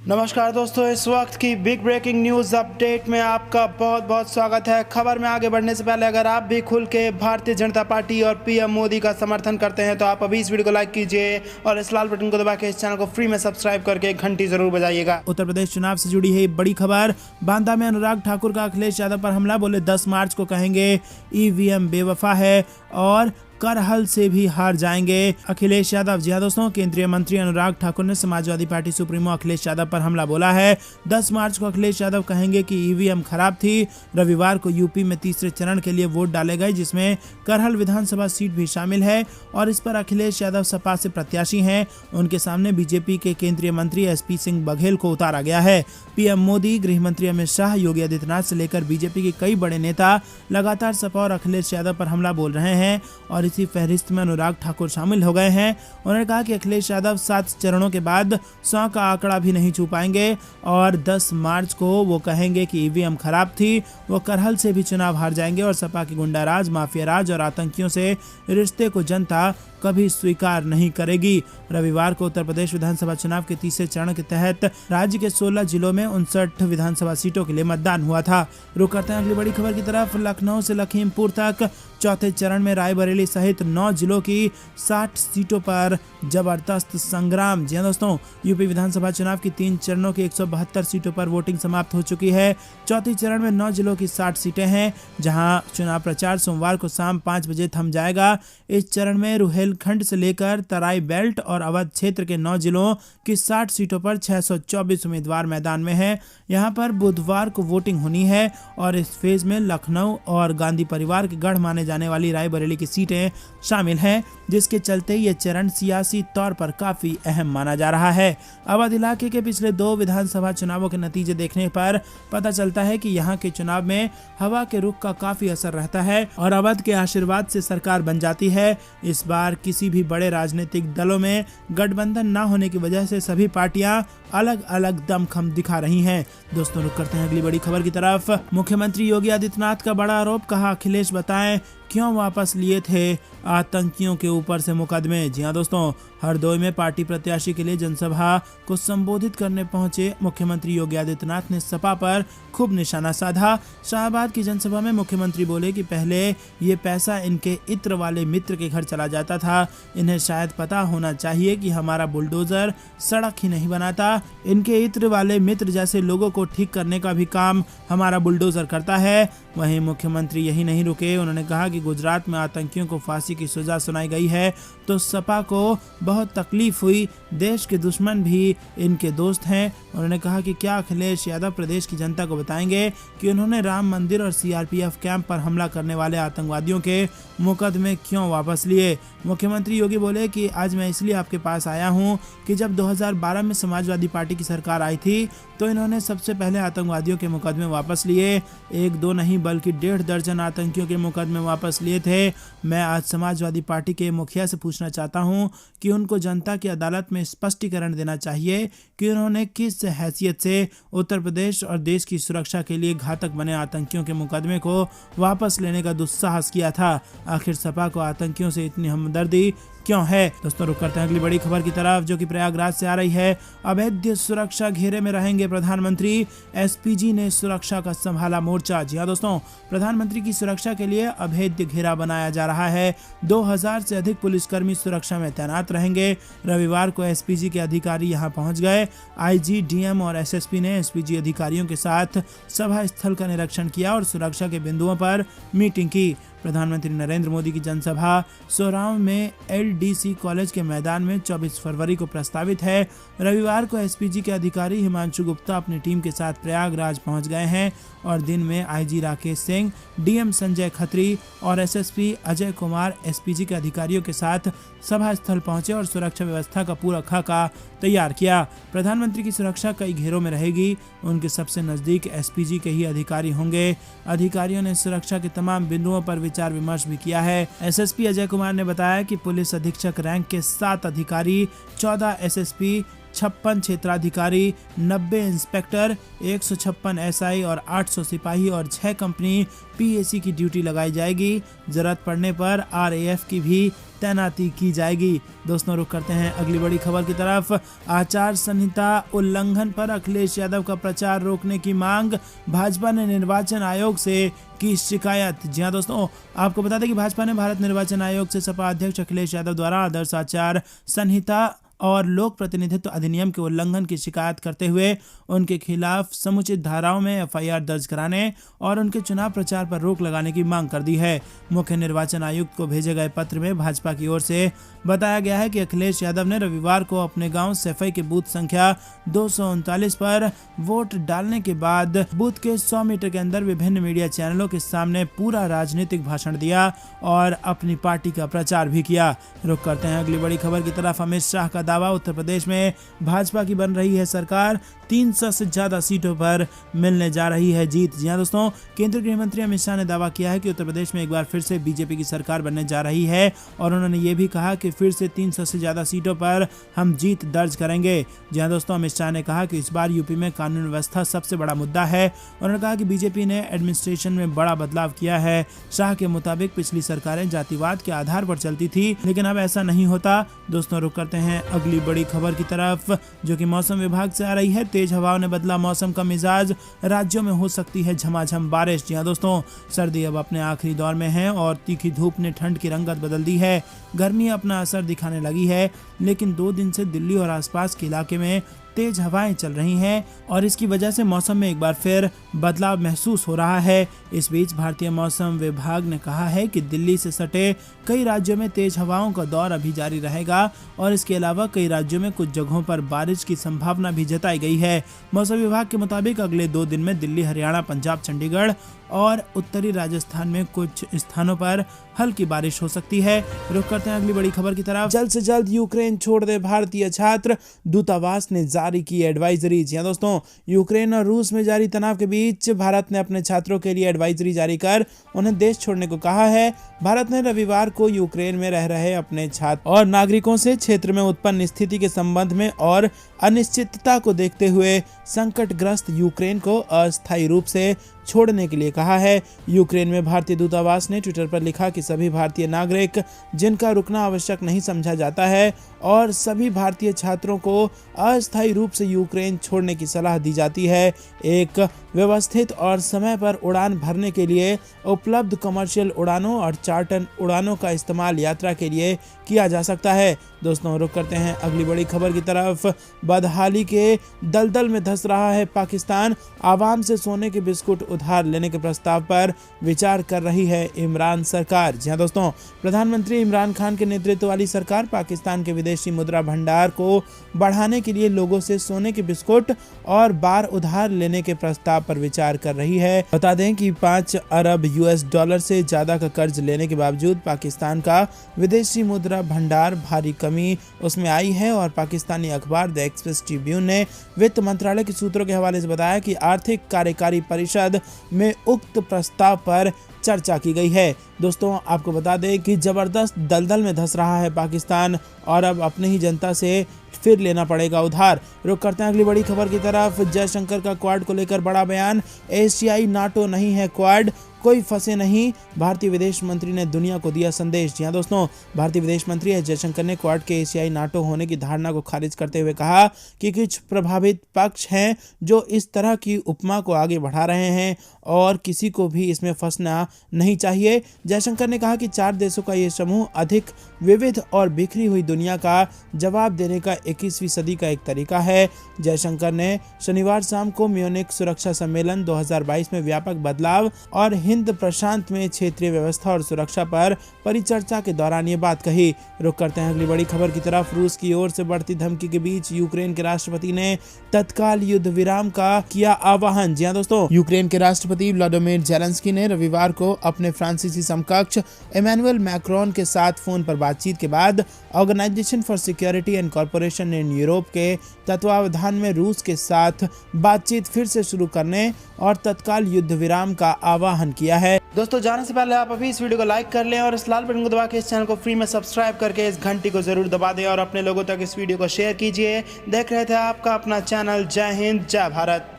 नमस्कार दोस्तों, इस वक्त की बिग ब्रेकिंग न्यूज़ अपडेट में आपका बहुत बहुत स्वागत है। खबर में आगे बढ़ने से पहले अगर आप भी खुल के भारतीय जनता पार्टी और पीएम मोदी का समर्थन करते हैं तो आप अभी इस वीडियो को लाइक कीजिए और इस लाल बटन को दबा के इस चैनल को फ्री में सब्सक्राइब करके घंटी जरूर बजाइएगा। उत्तर प्रदेश चुनाव से जुड़ी है बड़ी खबर। बांदा में अनुराग ठाकुर का अखिलेश यादव पर हमला, बोले 10 मार्च को कहेंगे ईवीएम बेवफा है और करहल से भी हार जाएंगे अखिलेश यादव। जी हां दोस्तों, केंद्रीय मंत्री अनुराग ठाकुर ने समाजवादी पार्टी सुप्रीमो अखिलेश यादव पर हमला बोला है। 10 मार्च को अखिलेश यादव कहेंगे कि ईवीएम खराब थी। रविवार को यूपी में तीसरे चरण के लिए वोट डाले गए जिसमें करहल विधानसभा सीट भी शामिल है और इस पर अखिलेश यादव सपा से प्रत्याशी हैं। उनके सामने बीजेपी के केंद्रीय मंत्री एसपी सिंह बघेल को उतारा गया है। पीएम मोदी, गृह मंत्री अमित शाह, योगी आदित्यनाथ से लेकर बीजेपी के कई बड़े नेता लगातार सपा और अखिलेश यादव पर हमला बोल रहे हैं और इसी फहरिस्त में अनुराग ठाकुर शामिल हो गए हैं। उन्होंने कहा कि अखिलेश यादव 7 चरणों के बाद 100 का आंकड़ा भी नहीं छू पाएंगे और 10 मार्च को वो कहेंगे कि ईवीएम खराब थी। वो करहल से भी चुनाव हार जाएंगे और सपा की गुंडाराज, माफिया राज और आतंकियों से रिश्ते को जनता कभी स्वीकार नहीं करेगी। रविवार को उत्तर प्रदेश विधानसभा चुनाव के तीसरे चरण के तहत राज्य के 16 जिलों में 59 विधानसभा सीटों के लिए मतदान हुआ था। रुक करते हैं अगली बड़ी खबर की तरफ। लखनऊ से लखीमपुर तक चौथे चरण में रायबरेली सहित 9 जिलों की 60 सीटों पर जबरदस्त संग्राम। जी हां दोस्तों, यूपी विधानसभा चुनाव की 3 चरणों की 172 सीटों पर वोटिंग समाप्त हो चुकी है। चौथे चरण में 9 जिलों की 60 सीटें हैं जहां चुनाव प्रचार सोमवार को शाम 5 बजे थम जाएगा। इस चरण में रुहेलखंड से लेकर तराई बेल्ट और अवध क्षेत्र के 9 जिलों की 60 सीटों पर 624 उम्मीदवार मैदान में हैं। यहां पर बुधवार को वोटिंग होनी है और इस फेज में लखनऊ और गांधी परिवार के गढ़ माने जाने वाली रायबरेली की सीटें शामिल हैं, जिसके चलते ये चरण सियासी तौर पर काफी अहम माना जा रहा है। अवध इलाके के पिछले 2 विधानसभा चुनावों के नतीजे देखने पर पता चलता है कि यहाँ के चुनाव में हवा के रुख का काफी असर रहता है और अवध के आशीर्वाद से सरकार बन जाती है। इस बार किसी भी बड़े राजनीतिक दलों में गठबंधन न होने की वजह से सभी पार्टियां अलग अलग दमखम दिखा रही हैं। दोस्तों, रुक करते हैं अगली बड़ी खबर की तरफ। मुख्यमंत्री योगी आदित्यनाथ का बड़ा आरोप, कहा अखिलेश बताएं क्यों वापस लिए थे आतंकियों के ऊपर से मुकदमे। जी हां दोस्तों, हरदोई में पार्टी प्रत्याशी के लिए जनसभा को संबोधित करने पहुंचे मुख्यमंत्री योगी आदित्यनाथ ने सपा पर खूब निशाना साधा। शाहबाद की जनसभा में मुख्यमंत्री बोले कि पहले ये पैसा इनके इत्र वाले मित्र के घर चला जाता था। इन्हें शायद पता होना चाहिए कि हमारा बुलडोजर सड़क ही नहीं बनाता, इनके इत्र वाले मित्र जैसे लोगों को ठीक करने का भी काम हमारा बुलडोजर करता है। वहीं मुख्यमंत्री यही नहीं रुके, उन्होंने कहा कि गुजरात में आतंकियों को फांसी की सजा सुनाई गई है तो सपा को बहुत तकलीफ हुई। देश के दुश्मन भी इनके दोस्त हैं। उन्होंने कहा कि क्या अखिलेश यादव प्रदेश की जनता को बताएंगे कि उन्होंने राम मंदिर और सीआरपीएफ कैंप पर हमला करने वाले आतंकवादियों के मुकदमे क्यों वापस लिए। मुख्यमंत्री योगी बोले कि आज मैं इसलिए आपके पास आया हूं कि जब 2012 में समाजवादी पार्टी की सरकार आई थी तो इन्होंने सबसे पहले आतंकवादियों के मुकदमे वापस लिए। 1-2 नहीं बल्कि 1.5 दर्जन आतंकियों के मुकदमे वापस लिए थे। मैं आज समाजवादी पार्टी के मुखिया से पूछना चाहता हूं कि उनको जनता की अदालत में स्पष्टीकरण देना चाहिए कि उन्होंने किस हैसियत से उत्तर प्रदेश और देश की सुरक्षा के लिए घातक बने आतंकियों के मुकदमे को वापस लेने का दुस्साहस किया था। आखिर सपा को आतंकियों से इतनी हमदर्दी क्यों है। दोस्तों, रुक करते हैं अगली बड़ी खबर की तरफ जो कि प्रयागराज से आ रही है। अवैध सुरक्षा घेरे में रहेंगे प्रधानमंत्री, एसपीजी ने सुरक्षा का संभाला मोर्चा। जी हां दोस्तों, प्रधानमंत्री की सुरक्षा के लिए अवैध घेरा बनाया जा रहा है। 2000 से अधिक पुलिसकर्मी सुरक्षा में तैनात रहेंगे। रविवार को एसपीजी के अधिकारी यहां पहुंच गए। आईजी, डीएम और एसएसपी ने एसपीजी अधिकारियों के साथ सभा स्थल का निरीक्षण किया और सुरक्षा के बिंदुओं पर मीटिंग की। प्रधानमंत्री नरेंद्र मोदी की जनसभा सोराव में एलडीसी कॉलेज के मैदान में 24 फरवरी को प्रस्तावित है। रविवार को एसपीजी के अधिकारी हिमांशु गुप्ता अपनी टीम के साथ प्रयागराज पहुंच गए हैं और दिन में आईजी राकेश सिंह, डीएम संजय खत्री और एसएसपी अजय कुमार एसपीजी के अधिकारियों के साथ सभा स्थल पहुंचे और सुरक्षा व्यवस्था का पूरा खाका तैयार किया। प्रधानमंत्री की सुरक्षा कई घेरों में रहेगी। उनके सबसे नजदीक एसपीजी के ही अधिकारी होंगे। अधिकारियों ने सुरक्षा के तमाम बिंदुओं पर विचार विमर्श भी किया है। एसएसपी अजय कुमार ने बताया कि पुलिस अधीक्षक रैंक के 7 अधिकारी, 14 एसएसपी, 56 क्षेत्राधिकारी, 90 इंस्पेक्टर, 156 एसआई और 800 सिपाही और 6 कंपनी पीएसी की ड्यूटी लगाई जाएगी। जरूरत पड़ने पर आरएएफ की भी तैनाती की जाएगी। दोस्तों, रुक करते हैं अगली बड़ी खबर की तरफ। आचार संहिता उल्लंघन पर अखिलेश यादव का प्रचार रोकने की मांग, भाजपा ने निर्वाचन आयोग से की शिकायत। जी हां दोस्तों, आपको बता दें कि भाजपा ने भारत निर्वाचन आयोग से सपा अध्यक्ष अखिलेश यादव द्वारा आदर्श आचार संहिता और लोक प्रतिनिधित्व अधिनियम के उल्लंघन की शिकायत करते हुए उनके खिलाफ समुचित धाराओं में एफआईआर दर्ज कराने और उनके चुनाव प्रचार पर रोक लगाने की मांग कर दी है। मुख्य निर्वाचन आयुक्त को भेजे गए पत्र में भाजपा की ओर से बताया गया है कि अखिलेश यादव ने रविवार को अपने गांव सैफई के बूथ संख्या 239 पर वोट डालने के बाद बूथ के 100 मीटर के अंदर विभिन्न मीडिया चैनलों के सामने पूरा राजनीतिक भाषण दिया और अपनी पार्टी का प्रचार भी किया। रुक करते हैं अगली बड़ी खबर की तरफ। अमित शाह का दावा, उत्तर प्रदेश में भाजपा की बन रही है सरकार, 300 से ज्यादा सीटों पर मिलने जा रही है जीत। जी हां दोस्तों, केंद्रीय गृह मंत्री अमित शाह ने दावा किया है कि उत्तर प्रदेश में एक बार फिर से बीजेपी की सरकार बनने जा रही है और उन्होंने ये भी कहा कि फिर से 300 से ज्यादा सीटों पर हम जीत दर्ज करेंगे। जी हां दोस्तों, अमित शाह ने कहा कि इस बार यूपी में कानून व्यवस्था सबसे बड़ा मुद्दा है। उन्होंने कहा कि बीजेपी ने एडमिनिस्ट्रेशन में बड़ा बदलाव किया है। शाह के मुताबिक पिछली सरकारें जातिवाद के आधार पर चलती थी, लेकिन अब ऐसा नहीं होता। दोस्तों, रुक करते हैं अगली बड़ी खबर की तरफ, जो कि मौसम विभाग से आ रही है। तेज हवाओं ने बदला मौसम का मिजाज, राज्यों में हो सकती है झमाझम बारिश। जी हां दोस्तों, सर्दी अब अपने आखिरी दौर में है और तीखी धूप ने ठंड की रंगत बदल दी है। गर्मी अपना असर दिखाने लगी है, लेकिन 2 दिन से दिल्ली और आसपास के इलाके में तेज हवाएं चल रही हैं और इसकी वजह से मौसम में एक बार फिर बदलाव महसूस हो रहा है। इस बीच भारतीय मौसम विभाग ने कहा है कि दिल्ली से सटे कई राज्यों में तेज हवाओं का दौर अभी जारी रहेगा और इसके अलावा कई राज्यों में कुछ जगहों पर बारिश की संभावना भी जताई गई है। मौसम विभाग के मुताबिक अगले 2 दिन में दिल्ली, हरियाणा, पंजाब, चंडीगढ़ और उत्तरी राजस्थान में कुछ स्थानों पर हल्की बारिश हो सकती है। रुक करते हैं अगली बड़ी खबर की तरफ। जल्द से जल्द यूक्रेन छोड़ दे भारतीय छात्र, दूतावास ने जारी की एडवाइजरी। जी हां दोस्तों, यूक्रेन और रूस में जारी तनाव के बीच भारत ने अपने छात्रों के लिए एडवाइजरी जारी कर उन्हें देश छोड़ने को कहा है। भारत ने रविवार को यूक्रेन में रह रहे अपने छात्र और नागरिकों से क्षेत्र में उत्पन्न स्थिति के संबंध में और अनिश्चितता को देखते हुए संकटग्रस्त यूक्रेन को अस्थायी रूप से छोड़ने के लिए कहा है। यूक्रेन में भारतीय दूतावास ने ट्विटर पर लिखा कि सभी भारतीय नागरिक जिनका रुकना आवश्यक नहीं समझा जाता है और सभी भारतीय छात्रों को अस्थायी रूप से यूक्रेन छोड़ने की सलाह दी जाती है। एक व्यवस्थित और समय पर उड़ान भरने के लिए उपलब्ध कमर्शियल उड़ानों और चार्टर उड़ानों का इस्तेमाल यात्रा के लिए किया जा सकता है। दोस्तों, रुक करते हैं अगली बड़ी खबर की तरफ। बदहाली के दलदल में धंस रहा है पाकिस्तान, आवाम से सोने के बिस्कुट उधार लेने के प्रस्ताव पर विचार कर रही है इमरान सरकार। जी हां दोस्तों, प्रधानमंत्री इमरान खान के नेतृत्व वाली सरकार पाकिस्तान के विदेशी मुद्रा भंडार को बढ़ाने के लिए लोगों से सोने के बिस्कुट और बार उधार लेने के प्रस्ताव पर विचार कर रही है। बता दें कि 5 अरब यूएस डॉलर से ज्यादा का कर्ज लेने के बावजूद पाकिस्तान का विदेशी मुद्रा भंडार भारी कमी उसमें आई है और पाकिस्तानी अखबार द एक्सप्रेस ट्रिब्यून ने वित्त मंत्रालय के सूत्रों के हवाले से बताया कि आर्थिक कार्यकारी परिषद में उक्त प्रस्ताव पर चर्चा की गई है। दोस्तों, आपको बता दें कि जबरदस्त दलदल में धंस रहा है पाकिस्तान और अब अपनी ही जनता से फिर लेना पड़ेगा उधार। रुक करते हैं अगली बड़ी खबर की तरफ। जयशंकर का क्वाड को लेकर बड़ा बयान, एशियाई नाटो नहीं है क्वाड, कोई फंसे नहीं, भारतीय विदेश मंत्री ने दुनिया को दिया संदेश। जी हां दोस्तों, भारतीय विदेश मंत्री एस जयशंकर ने क्वाड के एशियाई नाटो होने की धारणा को खारिज करते हुए कहा कि कुछ प्रभावित पक्ष हैं जो इस तरह की उपमा को आगे बढ़ा रहे हैं और किसी को भी इसमें फंसना नहीं चाहिए। जयशंकर ने कहा कि 4 देशों का ये समूह अधिक विविध और बिखरी हुई दुनिया का जवाब देने का 21वीं सदी का एक तरीका है। जयशंकर ने शनिवार शाम को म्यूनिख सुरक्षा सम्मेलन 2022 में व्यापक बदलाव और हिंद प्रशांत में क्षेत्रीय व्यवस्था और सुरक्षा पर परिचर्चा के दौरान ये बात कही। रुक करते हैं अगली बड़ी खबर की तरफ। रूस की ओर से बढ़ती धमकी के बीच यूक्रेन के राष्ट्रपति ने तत्काल युद्ध विराम का किया आह्वान। जी हां दोस्तों, यूक्रेन के राष्ट्रपति व्लादिमीर जेलेंस्की ने रविवार को को अपने फ्रांसीसी समकक्ष इमैनुअल मैक्रोन के साथ फोन पर बातचीत के बाद organisation for security and corporation in Europe के तत्वावधान में रूस के साथ बातचीत फिर से शुरू करने और तत्काल युद्ध विराम का आह्वान किया है। दोस्तों, जाने से पहले आप अभी इस वीडियो को लाइक कर लें और इस लाल बटन को दबा के इस चैनल को फ्री में सब्सक्राइब करके इस घंटी को जरूर दबा दें और अपने लोगों तक इस वीडियो को शेयर कीजिए। देख रहे थे आपका अपना चैनल। जय हिंद, जय भारत।